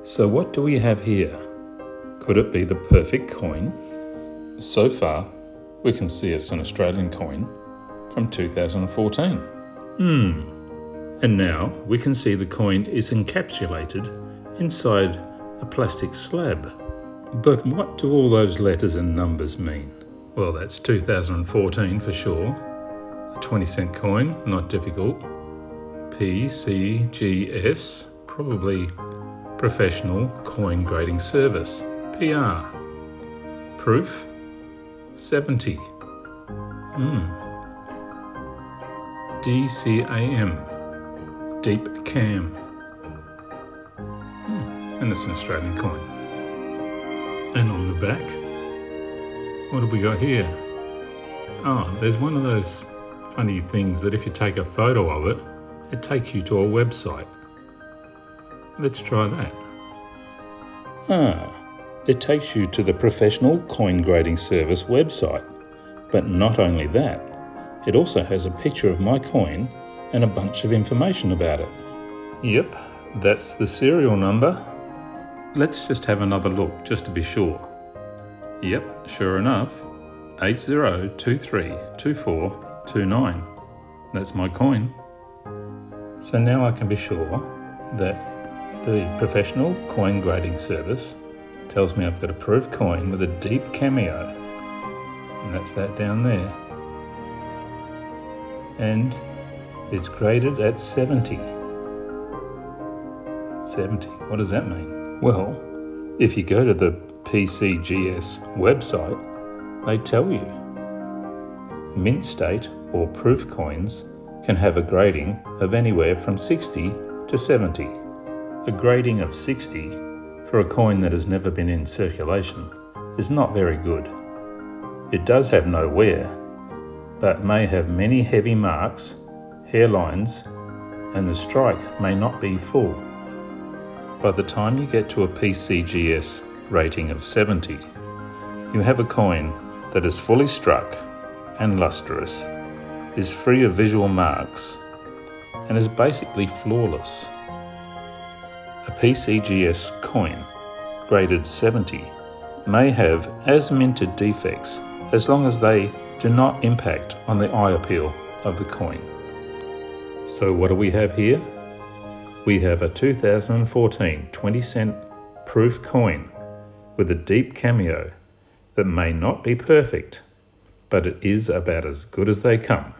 So what do we have here? Could it be the perfect coin? So far, we can see it's an Australian coin from 2014. And now we can see the coin is encapsulated inside a plastic slab. But what do all those letters and numbers mean? Well, that's 2014 for sure. A 20-cent coin, not difficult. PCGS, probably Professional Coin Grading Service, PR. Proof, 70. DCAM, Deep Cam. And it's an Australian coin. And on the back, what have we got here? Oh, there's one of those funny things that if you take a photo of it, it takes you to a website. Let's try that. It takes you to the Professional Coin Grading Service website. But not only that, it also has a picture of my coin and a bunch of information about it. Yep, that's the serial number. Let's just have another look, just to be sure. Yep, sure enough, 80232429. That's my coin. So now I can be sure that the Professional Coin Grading Service tells me I've got a approved coin with a deep cameo. And that's that down there. And it's graded at 70. 70, what does that mean? Well, if you go to the PCGS website, they tell you. Mint state or proof coins can have a grading of anywhere from 60 to 70. A grading of 60 for a coin that has never been in circulation is not very good. It does have no wear, but may have many heavy marks, hairlines, and the strike may not be full. By the time you get to a PCGS rating of 70, you have a coin that is fully struck and lustrous, is free of visual marks, and is basically flawless. A PCGS coin graded 70 may have as minted defects as long as they do not impact on the eye appeal of the coin. So what do we have here? We have a 2014 20-cent proof coin with a deep cameo that may not be perfect, but it is about as good as they come.